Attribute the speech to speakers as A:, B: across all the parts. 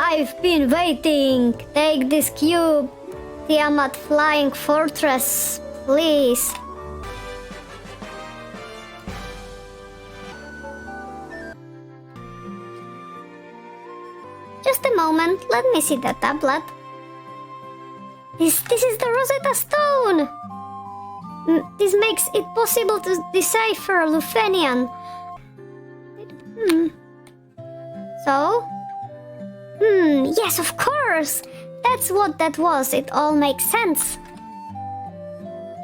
A: I've been waiting. Take this cube. Tiamat Flying Fortress, please. Just a moment, let me see the tablet. This is the Rosetta Stone! This makes it possible to decipher Lufenian. So? Yes, of course! That's what that was, it all makes sense.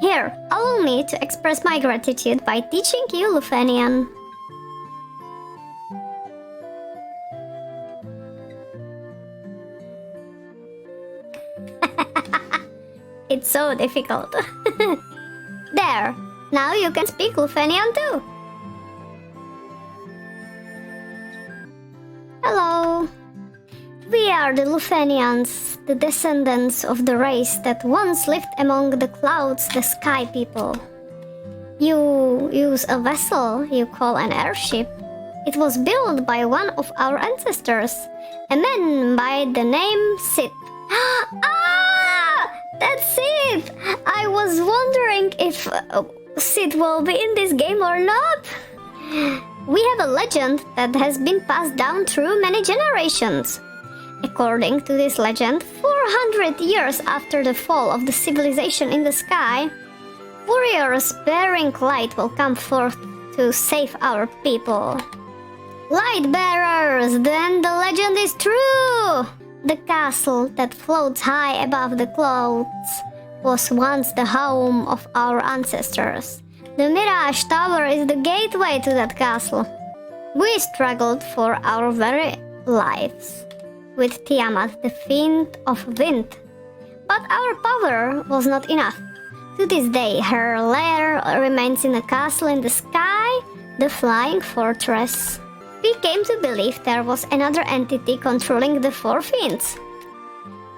A: Here, allow me to express my gratitude by teaching you Lufenian. It's so difficult. There, now you can speak Lufenian too. Hello. We are the Lufenians, the descendants of the race that once lived among the clouds, the sky people. You use a vessel you call an airship. It was built by one of our ancestors, a man by the name Sid. That's it! I was wondering if Sid will be in this game or not. We have a legend that has been passed down through many generations. According to this legend, 400 years after the fall of the civilization in the sky, warriors bearing light will come forth to save our people. Light bearers, then the legend is true! The castle that floats high above the clouds was once the home of our ancestors. The Mirage Tower is the gateway to that castle. We struggled for our very lives with Tiamat, the fiend of wind. But our power was not enough. To this day, her lair remains in a castle in the sky, the Flying Fortress. We came to believe there was another entity controlling the four fiends.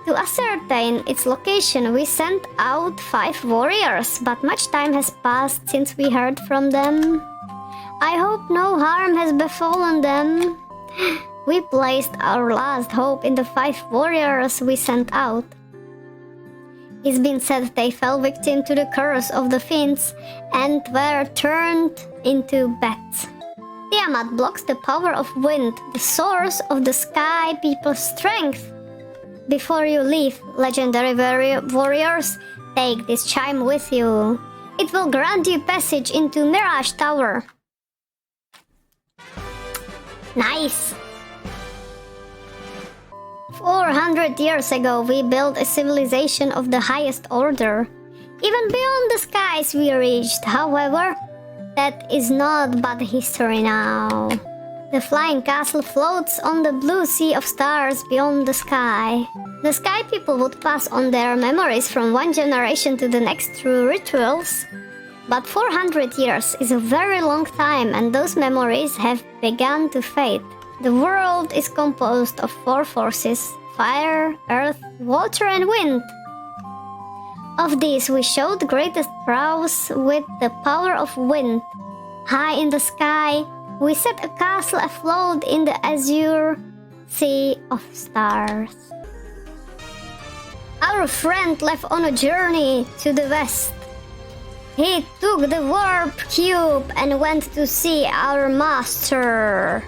A: To ascertain its location, we sent out 5 warriors, but much time has passed since we heard from them. I hope no harm has befallen them. We placed our last hope in the 5 warriors we sent out. It's been said they fell victim to the curse of the fiends and were turned into bats. Tiamat blocks the power of wind, the source of the sky people's strength. Before you leave, legendary warriors, take this chime with you. It will grant you passage into Mirage Tower. Nice! 400 years ago, we built a civilization of the highest order. Even beyond the skies we reached, however, that is not but history now. The flying castle floats on the blue sea of stars beyond the sky. The sky people would pass on their memories from one generation to the next through rituals. But 400 years is a very long time, and those memories have begun to fade. The world is composed of 4 forces: fire, earth, water, and wind. Of these, we showed greatest prowess with the power of wind. High in the sky, we set a castle afloat in the azure sea of stars. Our friend left on a journey to the west. He took the warp cube and went to see our master.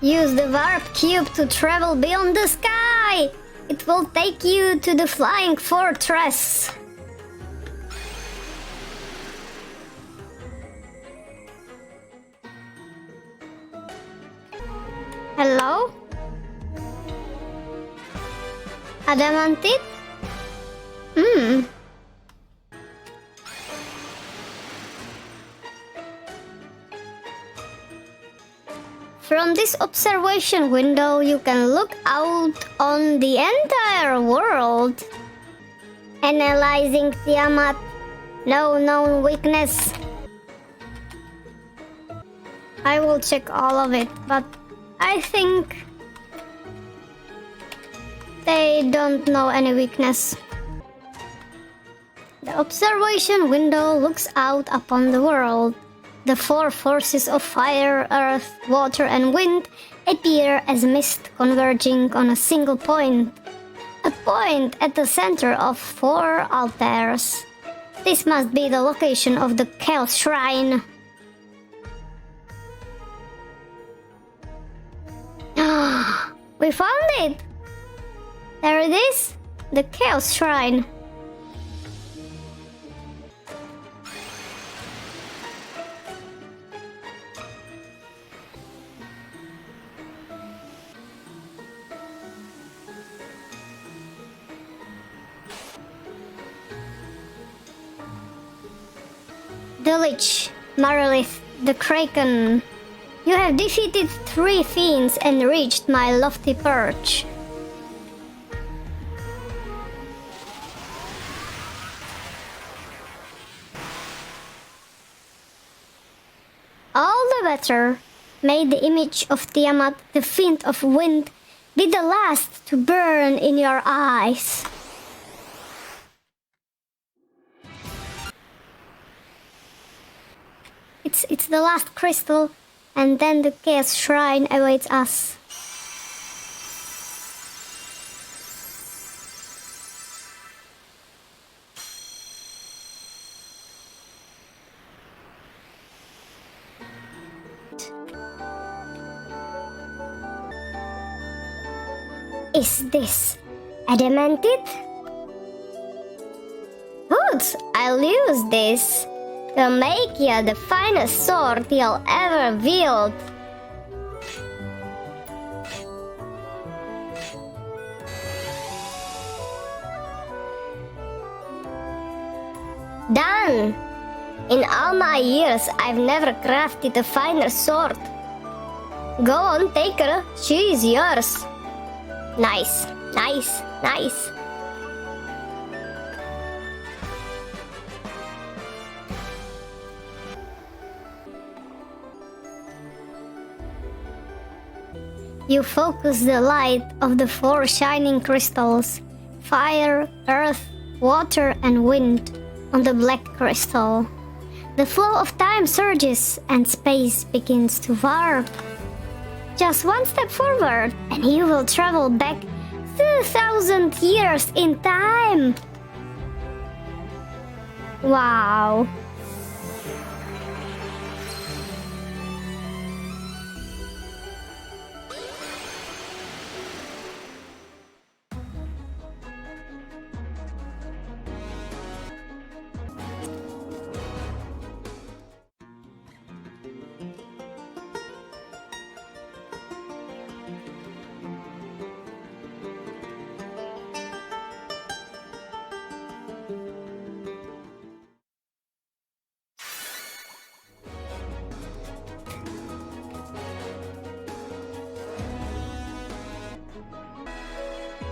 A: Use the warp cube to travel beyond the sky. It will take you to the Flying Fortress. Hello? Adamantite? From this observation window, you can look out on the entire world. Analyzing Tiamat, no known weakness. I will check all of it, but I think they don't know any weakness. The observation window looks out upon the world. The four forces of fire, earth, water, and wind appear as mist converging on a single point. A point at the center of four altars. This must be the location of the Chaos Shrine. We found it! There it is! The Chaos Shrine. The Lich, Marilith, the Kraken. You have defeated 3 fiends and reached my lofty perch. All the better. May the image of Tiamat, the fiend of wind, be the last to burn in your eyes. It's the last crystal, and then the Chaos Shrine awaits us. Is this adamantite? Good, I'll use this. To make you the finest sword you'll ever wield. Done! In all my years, I've never crafted a finer sword. Go on, take her. She is yours. Nice, nice, nice. You focus the light of the 4 shining crystals, fire, earth, water, and wind, on the black crystal. The flow of time surges and space begins to warp. Just one step forward and you will travel back 2,000 years in time. Wow.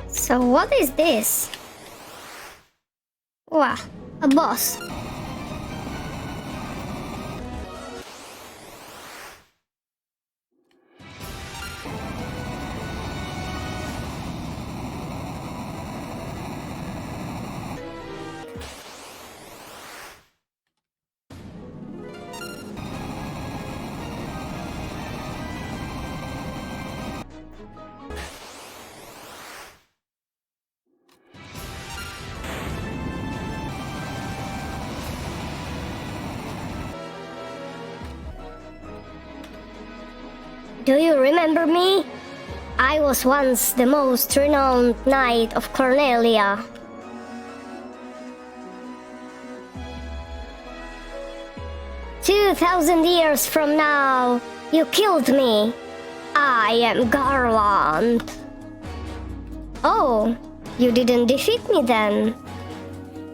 A: So what is this? Wow, a boss. Do you remember me? I was once the most renowned knight of Cornelia. "2,000 years from now, you killed me. I am Garland." Oh, you didn't defeat me then.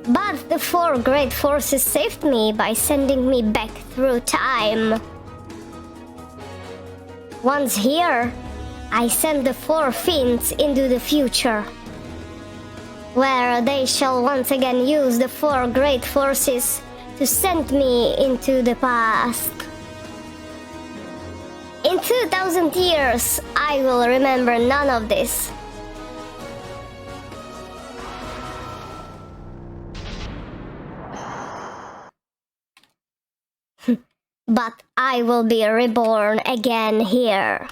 A: But the 4 great forces saved me by sending me back through time. Once here, I send the 4 fiends into the future, where they shall once again use the 4 great forces to send me into the past. In 2,000 years, I will remember none of this. but I will be reborn again here.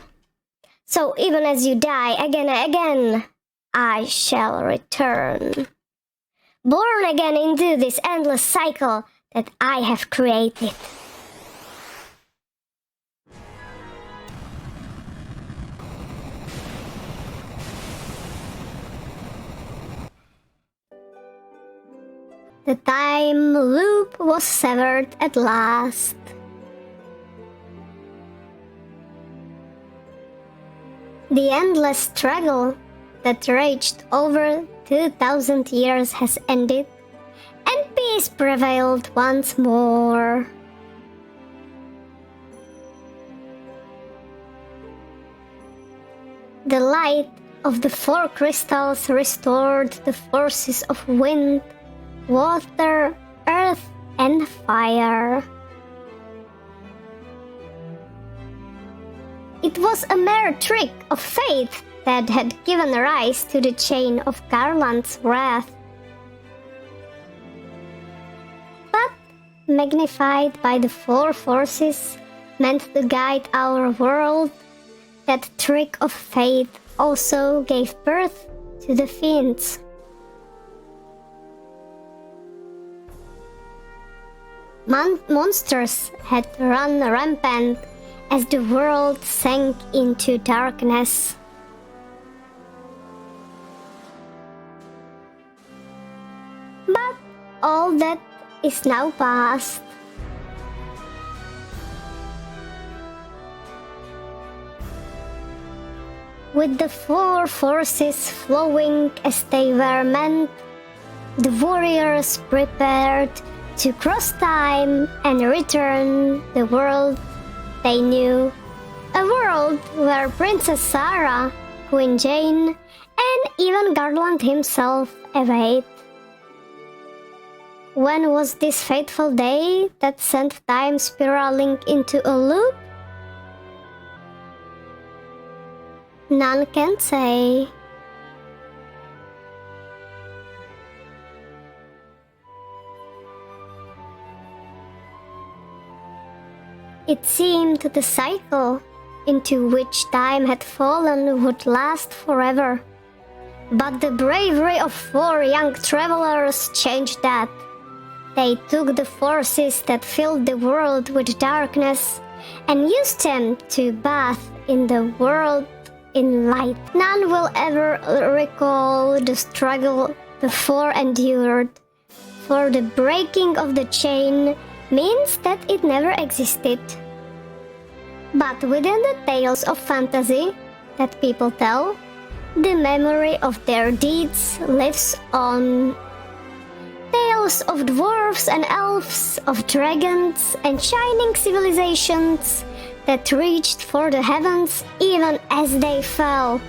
A: So even as you die again and again, I shall return. Born again into this endless cycle that I have created. The time loop was severed at last. The endless struggle that raged over 2,000 years has ended, and peace prevailed once more. The light of the four crystals restored the forces of wind, water, earth, and fire. It was a mere trick of fate that had given rise to the chain of Garland's wrath. But, magnified by the four forces meant to guide our world, that trick of fate also gave birth to the fiends. Monsters had run rampant as the world sank into darkness. But all that is now past. With the four forces flowing as they were meant, the warriors prepared to cross time and return the world they knew, a world where Princess Sarah, Queen Jane, and even Garland himself await. When was this fateful day that sent time spiraling into a loop? None can say. It seemed the cycle into which time had fallen would last forever. But the bravery of four young travelers changed that. They took the forces that filled the world with darkness and used them to bathe in the world in light. None will ever recall the struggle the four endured, for the breaking of the chain means that it never existed. But within the tales of fantasy that people tell, the memory of their deeds lives on. Tales of dwarves and elves, of dragons and shining civilizations that reached for the heavens even as they fell.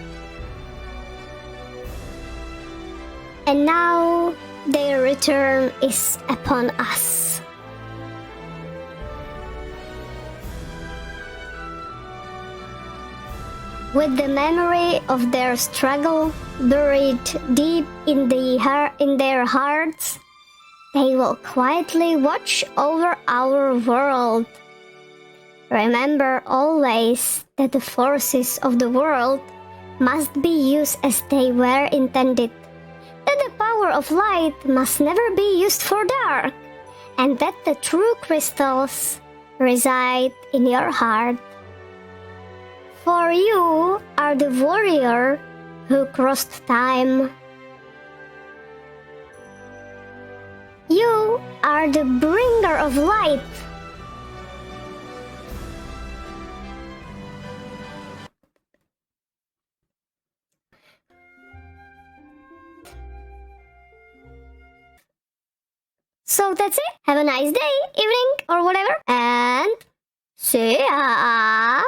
A: And now their return is upon us. With the memory of their struggle buried deep in their hearts, they will quietly watch over our world. Remember always that the forces of the world must be used as they were intended, that the power of light must never be used for dark, and that the true crystals reside in your heart. For you are the warrior who crossed time. You are the bringer of light. So that's it. Have a nice day, evening, or whatever. And see ya.